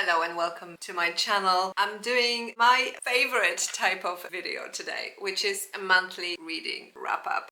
Hello and welcome to my channel. I'm doing my favorite type of video today, which is a monthly reading wrap-up.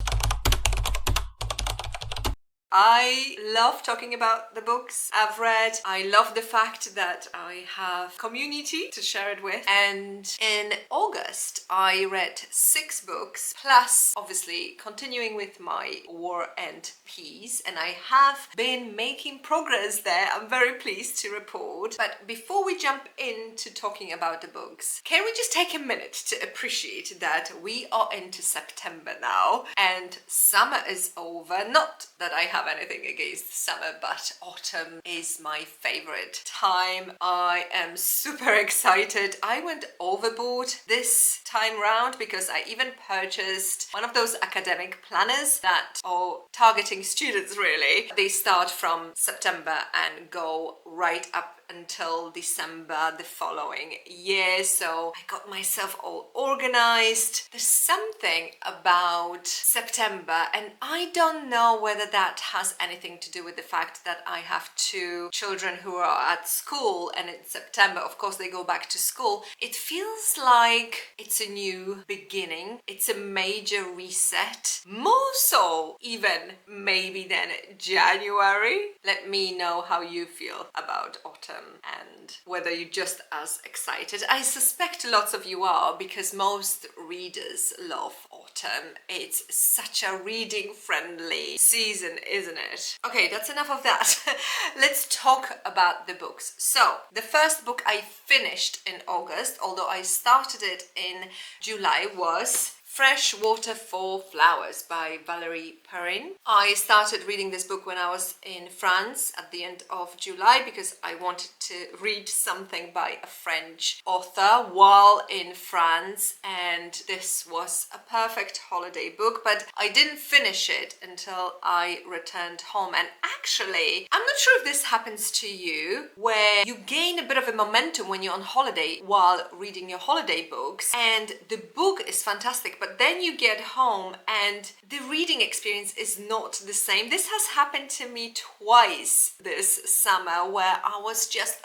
I love talking about the books I've read. I love the fact that I have community to share it with. And in August, I read 6 books, plus obviously continuing with my War and Peace. And I have been making progress there. I'm very pleased to report. But before we jump into talking about the books, can we just take a minute to appreciate that we are into September now and summer is over? Not that I have anything against summer, but autumn is my favorite time. I am super excited. I went overboard this time round because I even purchased one of those academic planners that are targeting students really. They start from September and go right up until December the following year, so I got myself all organized. There's something about September, and I don't know whether that has anything to do with the fact that I have 2 children who are at school, and in September of course they go back to school. It feels like it's a new beginning, it's a major reset, more so even maybe than January. Let me know how you feel about autumn and whether you're just as excited. I suspect lots of you are, because most readers love autumn. It's such a reading friendly season, isn't it? Okay, that's enough of that. Let's talk about the books. So the first book I finished in August, although I started it in July, was Fresh Water for Flowers by Valérie Perrin. I started reading this book when I was in France at the end of July because I wanted to read something by a French author while in France, and this was a perfect holiday book, but I didn't finish it until I returned home. And actually, I'm not sure if this happens to you, where you gain a bit of a momentum when you're on holiday while reading your holiday books, and the book is fantastic, but then you get home and the reading experience is not the same. This has happened to me twice this summer, where I was just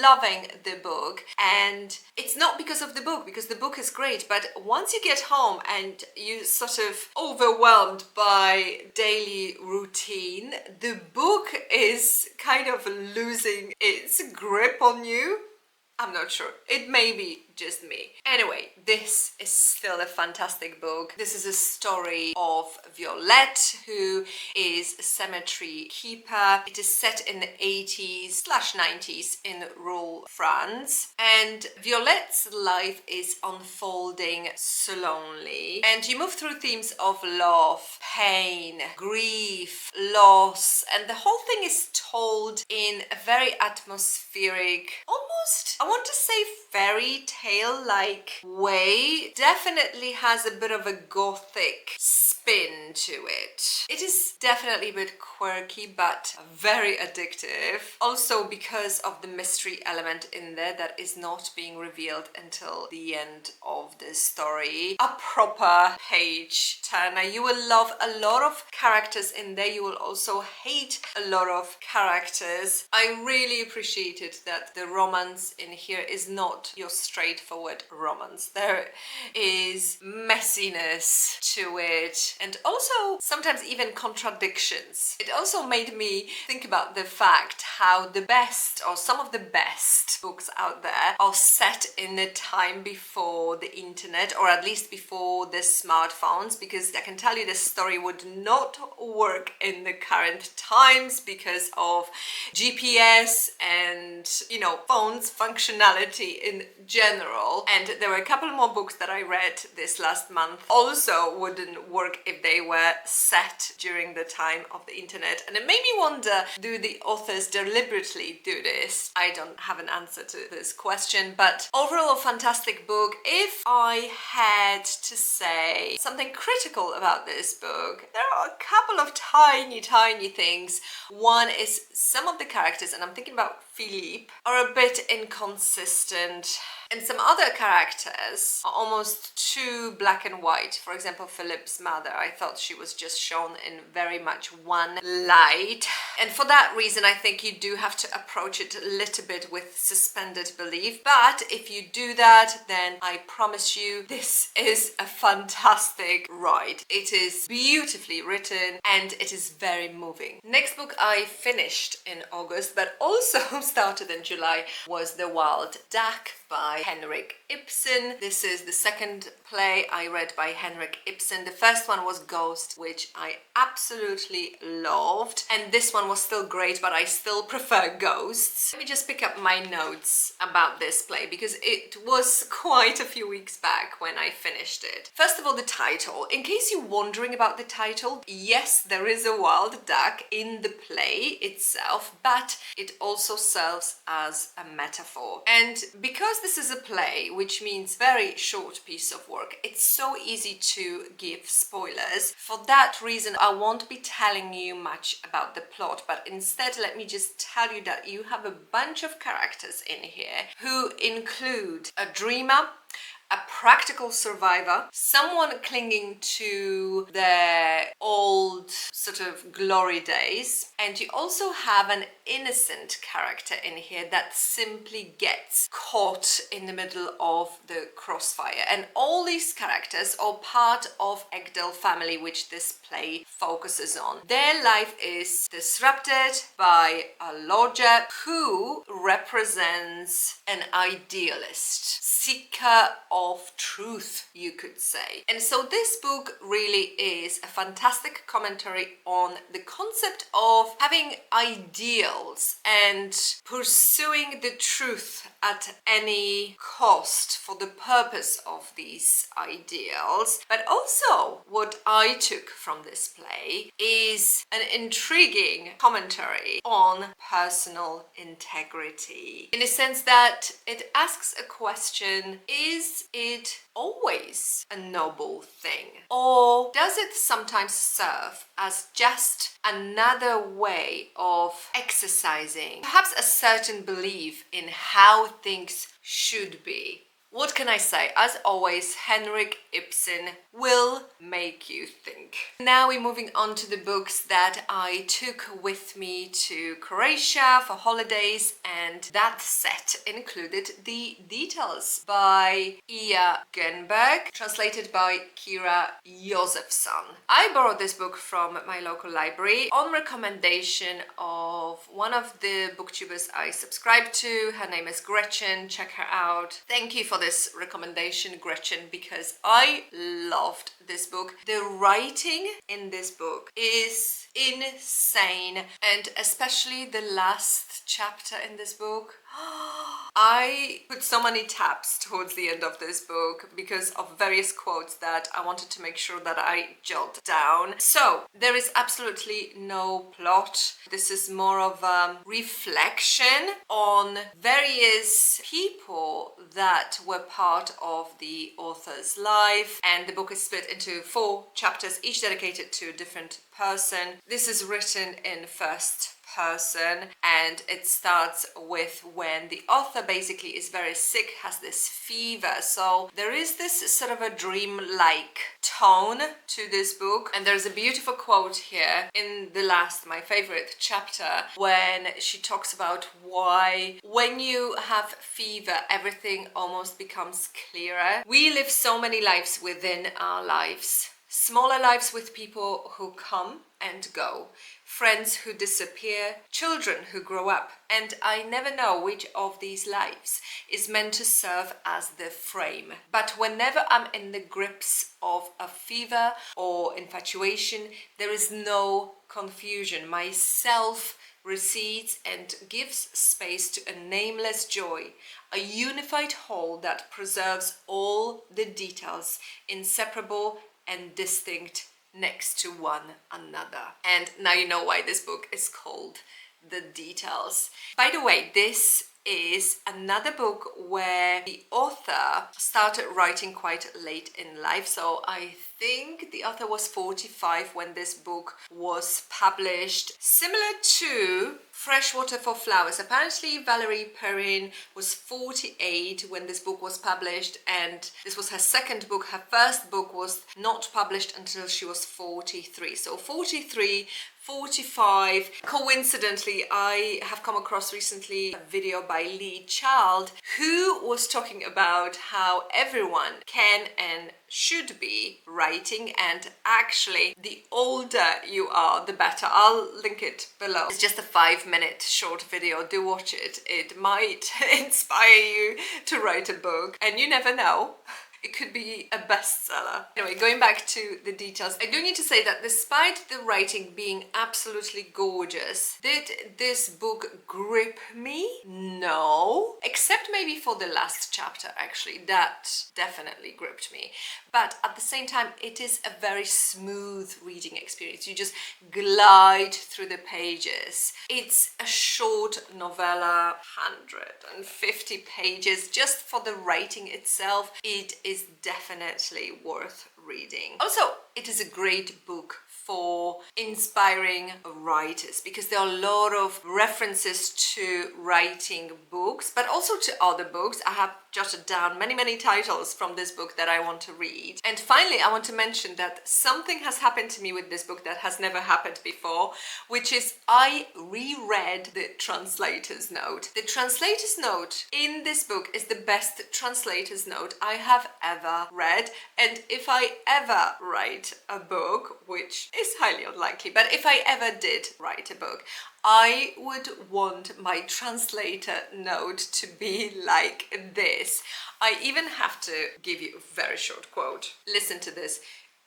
loving the book, and it's not because of the book, because the book is great, but once you get home and you sort of overwhelmed by daily routine, the book is kind of losing its grip on you. I'm not sure. It may be just me. Anyway, this is still a fantastic book. This is a story of Violette, who is a cemetery keeper. It is set in the 80s/90s in rural France, and Violette's life is unfolding slowly, and you move through themes of love, pain, grief, loss, and the whole thing is told in a very atmospheric, almost, I want to say, fairy tale-like way. Definitely has a bit of a gothic spin to it. It is definitely a bit quirky, but very addictive. Also because of the mystery element in there that is not being revealed until the end of the story. A proper page turner. You will love a lot of characters in there. You will also hate a lot of characters. I really appreciated that the romance in here is not your straightforward romance. There is messiness to it, and also sometimes even contradictions. It also made me think about the fact how the best, or some of the best books out there, are set in the time before the internet, or at least before the smartphones, because I can tell you this story would not work in the current times because of GPS and, you know, phones functionality in general. And there were a couple more books that I read this last month also wouldn't work if they were set during the time of the internet. And it made me wonder, do the authors deliberately do this? I don't have an answer to this question, but overall a fantastic book. If I had to say something critical about this book, there are a couple of tiny things. One is some of the characters, and I'm thinking about Philippe, are a bit inconsistent. And some other characters are almost too black and white. For example, Philip's mother, I thought she was just shown in very much one light. And for that reason, I think you do have to approach it a little bit with suspended belief. But if you do that, then I promise you, this is a fantastic ride. It is beautifully written and it is very moving. Next book I finished in August, but also started in July, was The Wild Duck by Henrik Ibsen. This is the second play I read by Henrik Ibsen. The first one was Ghost, which I absolutely loved. And this one was still great, but I still prefer Ghosts. Let me just pick up my notes about this play because it was quite a few weeks back when I finished it. First of all, the title. In case you're wondering about the title, yes, there is a wild duck in the play itself, but it also serves as a metaphor. And because this is a play, which means very short piece of work, it's so easy to give spoilers. For that reason, I won't be telling you much about the plot, but instead let me just tell you that you have a bunch of characters in here who include a dreamer, a practical survivor, someone clinging to their old sort of glory days, and you also have an innocent character in here that simply gets caught in the middle of the crossfire. And all these characters are part of Egdal family, which this play focuses on. Their life is disrupted by a lodger who represents an idealist, seeker of truth, you could say. And so this book really is a fantastic commentary on the concept of having ideals and pursuing the truth at any cost for the purpose of these ideals. But also what I took from this play is an intriguing commentary on personal integrity, in the sense that it asks a question: is it always a noble thing? Or does it sometimes serve as just another way of exercising perhaps a certain belief in how things should be? What can I say? As always, Henrik Ibsen will make you think. Now we're moving on to the books that I took with me to Croatia for holidays, and that set included The Details by Ia Genberg, translated by Kira Josefsson. I borrowed this book from my local library on recommendation of one of the booktubers I subscribe to. Her name is Gretchen. Check her out. Thank you for this recommendation, Gretchen, because I loved this book. The writing in this book is insane, and especially the last chapter in this book. I put so many taps towards the end of this book because of various quotes that I wanted to make sure that I jot down. So there is absolutely no plot. This is more of a reflection on various people that were part of the author's life, and the book is split into 4 chapters, each dedicated to a different person. This is written in first person, and it starts with when the author basically is very sick, has this fever. So there is this sort of a dream-like tone to this book, and there's a beautiful quote here in the last, my favorite chapter, when she talks about why when you have fever everything almost becomes clearer. We live so many lives within our lives. Smaller lives with people who come and go, friends who disappear, children who grow up, and I never know which of these lives is meant to serve as the frame. But whenever I'm in the grips of a fever or infatuation, there is no confusion. Myself recedes and gives space to a nameless joy, a unified whole that preserves all the details, inseparable and distinct next to one another. And now you know why this book is called The Details. By the way, this is another book where the author started writing quite late in life. So I think the author was 45 when this book was published, similar to Freshwater for Flowers. Apparently Valerie Perrin was 48 when this book was published, and this was her second book. Her first book was not published until she was 43. So 43, 45. Coincidentally, I have come across recently a video by Lee Child who was talking about how everyone can and should be writing, and actually the older you are the better. I'll link it below. It's just a 5-minute short video. Do watch it. It might inspire you to write a book, and you never know. It could be a bestseller. Anyway, going back to the details, I do need to say that despite the writing being absolutely gorgeous, did this book grip me? No. Except maybe for the last chapter, actually. That definitely gripped me. But at the same time, it is a very smooth reading experience. You just glide through the pages. It's a short novella, 150 pages. Just for the writing itself, it is definitely worth reading. Also, it is a great book for inspiring writers because there are a lot of references to writing books, but also to other books. I have jotted down many titles from this book that I want to read. And finally, I want to mention that something has happened to me with this book that has never happened before, which is I reread the translator's note. The translator's note in this book is the best translator's note I have ever read, and if I ever write a book, which is highly unlikely, but if I ever did write a book, I would want my translator note to be like this. I even have to give you a very short quote. Listen to this.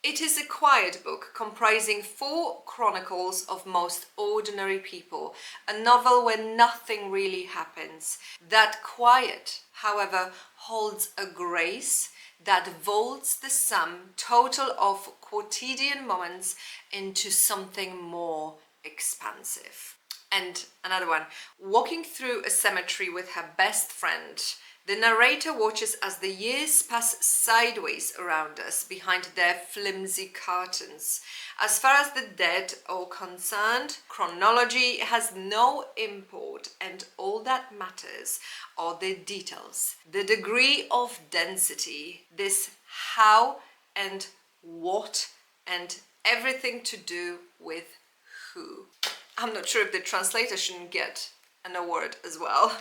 It is a quiet book comprising 4 chronicles of most ordinary people, a novel where nothing really happens. That quiet, however, holds a grace that vaults the sum total of quotidian moments into something more expansive. And another one, walking through a cemetery with her best friend, the narrator watches as the years pass sideways around us behind their flimsy curtains. As far as the dead are concerned, chronology has no import, and all that matters are the details, the degree of density, this how and what and everything to do with who. I'm not sure if the translator shouldn't get an award as well.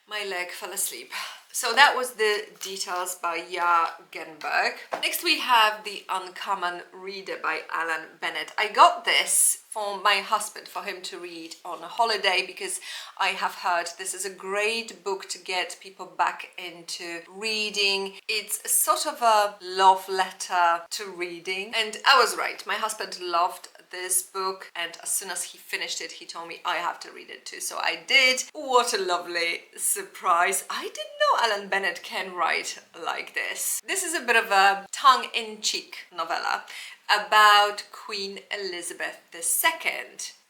My leg fell asleep. So that was the details by Ja Genberg. Next we have The Uncommon Reader by Alan Bennett. I got this for my husband, for him to read on a holiday, because I have heard this is a great book to get people back into reading. It's sort of a love letter to reading, and I was right. My husband loved this book, and as soon as he finished it, he told me I have to read it too, so I did. What a lovely surprise. I didn't know Alan Bennett can write like this. This is a bit of a tongue-in-cheek novella about Queen Elizabeth II.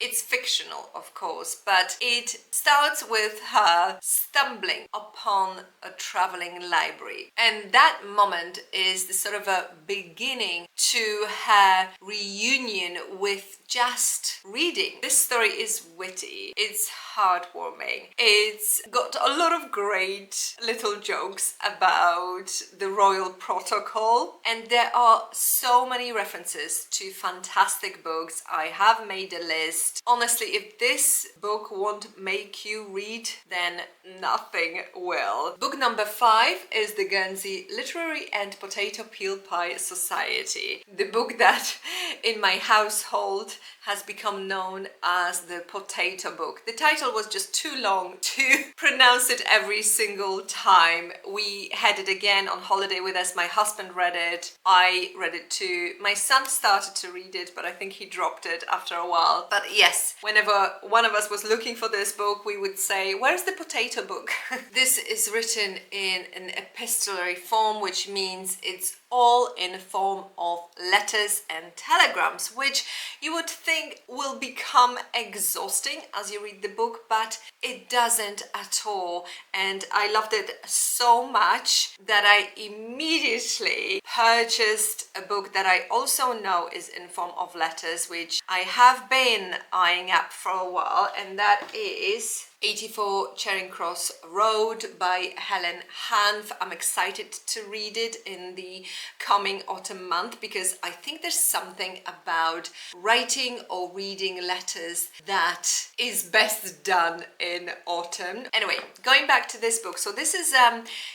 It's fictional, of course, but it starts with her stumbling upon a traveling library. And that moment is the sort of a beginning to her reunion with just reading. This story is witty, it's heartwarming, it's got a lot of great little jokes about the royal protocol, and there are so many references to fantastic books. I have made a list. Honestly, if this book won't make you read, then nothing will. Book number 5 is the Guernsey Literary and Potato Peel Pie Society. The book that in my household has become known as the potato book. The title was just too long to pronounce it every single time. We had it again on holiday with us. My husband read it. I read it too. My son started to read it, but I think he dropped it after a while. But yes, whenever one of us was looking for this book, we would say, where's the potato book? This is written in an epistolary form, which means it's all in form of letters and telegrams, which you would think will become exhausting as you read the book, but it doesn't at all. And I loved it so much that I immediately purchased a book that I also know is in form of letters, which I have been eyeing up for a while, and that is 84 Charing Cross Road by Helen Hanff. I'm excited to read it in the coming autumn month because I think there's something about writing or reading letters that is best done in autumn. Anyway, going back to this book. So this is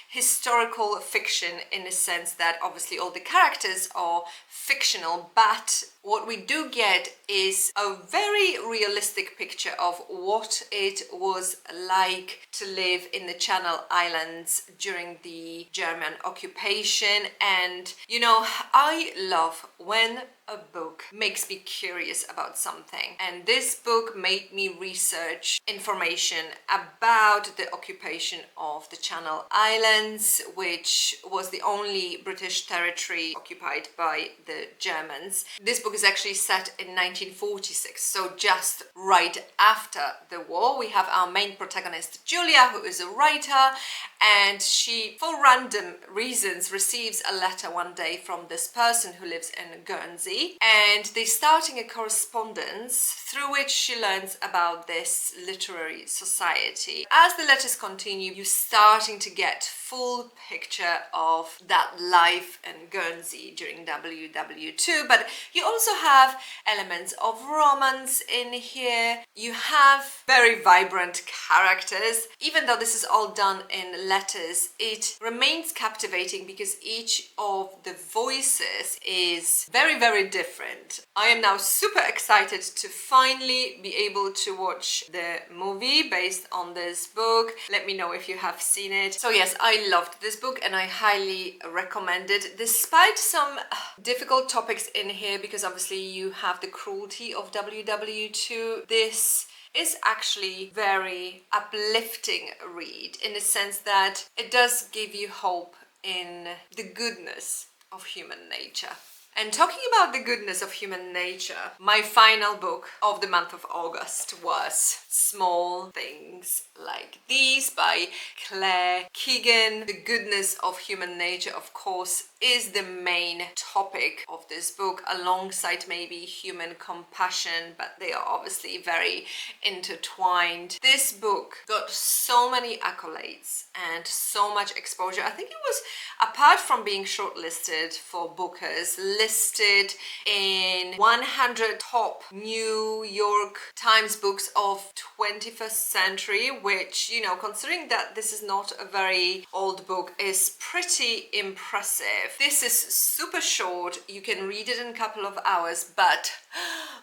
historical fiction in a sense that obviously all the characters are fictional, but what we do get is a very realistic picture of what it was like to live in the Channel Islands during the German occupation. And you know, I love when a book makes me curious about something, and this book made me research information about the occupation of the Channel Islands, which was the only British territory occupied by the Germans. This book is actually set in 1946, so just right after the war. We have our main protagonist Julia, who is a writer, and she, for random reasons, receives a letter one day from this person who lives in Guernsey, and they're starting a correspondence through which she learns about this literary society. As the letters continue, you're starting to get full picture of that life in Guernsey during WW2, but you also have elements of romance in here. You have very vibrant characters. Even though this is all done in letters, it remains captivating because each of the voices is very, very different. I am now super excited to finally be able to watch the movie based on this book. Let me know if you have seen it. So yes, I loved this book and I highly recommend it, despite some difficult topics in here, because obviously you have the cruelty of WW2. This is actually very uplifting read in the sense that it does give you hope in the goodness of human nature. And talking about the goodness of human nature, my final book of the month of August was Small Things Like These by Claire Keagan. The goodness of human nature, of course, is the main topic of this book, alongside maybe human compassion, but they are obviously very intertwined. This book got so many accolades and so much exposure. I think it was, apart from being shortlisted for Bookers, listed in 100 top New York Times books of 21st century, which, you know, considering that this is not a very old book, is pretty impressive. This is super short. You can read it in a couple of hours, but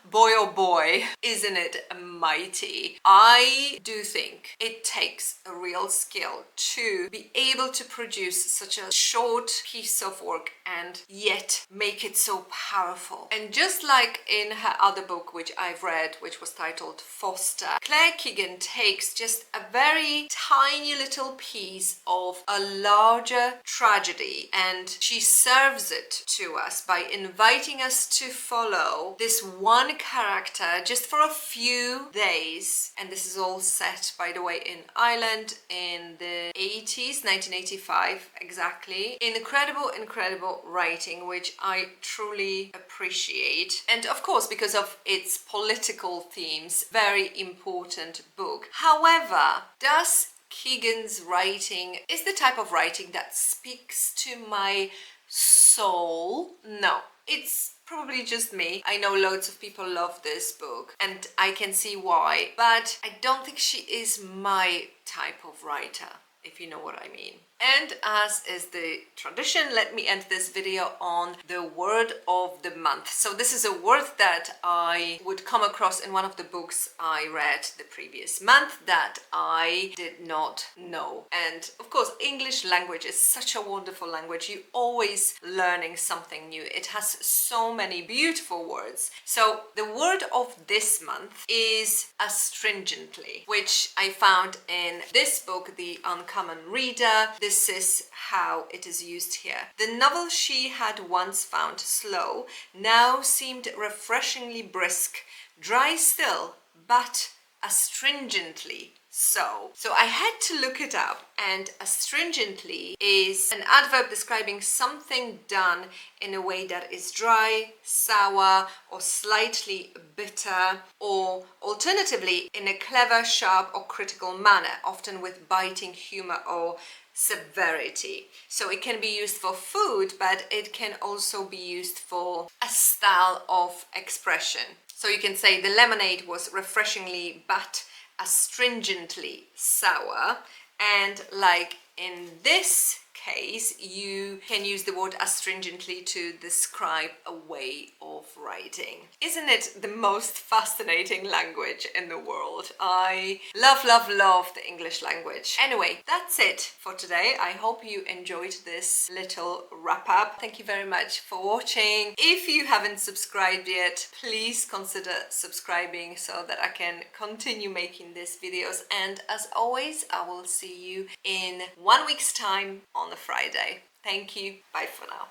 boy oh boy, isn't it mighty. I do think it takes a real skill to be able to produce such a short piece of work and yet make it so powerful. And just like in her other book, which I've read, which was titled Foster, Claire Keagan takes just a very tiny little piece of a larger tragedy and she serves it to us by inviting us to follow this one character just for a few days. And this is all set, by the way, in Ireland in the 80s, 1985 exactly. Incredible writing, which I truly appreciate. And of course, because of its political themes, very important book. However, does Keagan's writing is the type of writing that speaks to my soul? No, it's probably just me. I know loads of people love this book and I can see why, but I don't think she is my type of writer, if you know what I mean. And as is the tradition, let me end this video on the word of the month. So this is a word that I would come across in one of the books I read the previous month that I did not know. And of course, English language is such a wonderful language. You're always learning something new. It has so many beautiful words. So the word of this month is astringently, which I found in this book, The Uncommon common reader. This is how it is used here. The novel she had once found slow now seemed refreshingly brisk, dry still, but astringently so. So I had to look it up, and astringently is an adverb describing something done in a way that is dry, sour, or slightly bitter, or alternatively in a clever, sharp, or critical manner, often with biting humor or severity. So it can be used for food, but it can also be used for a style of expression. So you can say the lemonade was refreshingly but astringently sour, and like in this case you can use the word astringently to describe a way of writing. Isn't it the most fascinating language in the world? I love the English language. Anyway, that's it for today. I hope you enjoyed this little wrap up. Thank you very much for watching. If you haven't subscribed yet, please consider subscribing so that I can continue making these videos, and as always I will see you in 1 week's time on a Friday. Thank you. Bye for now.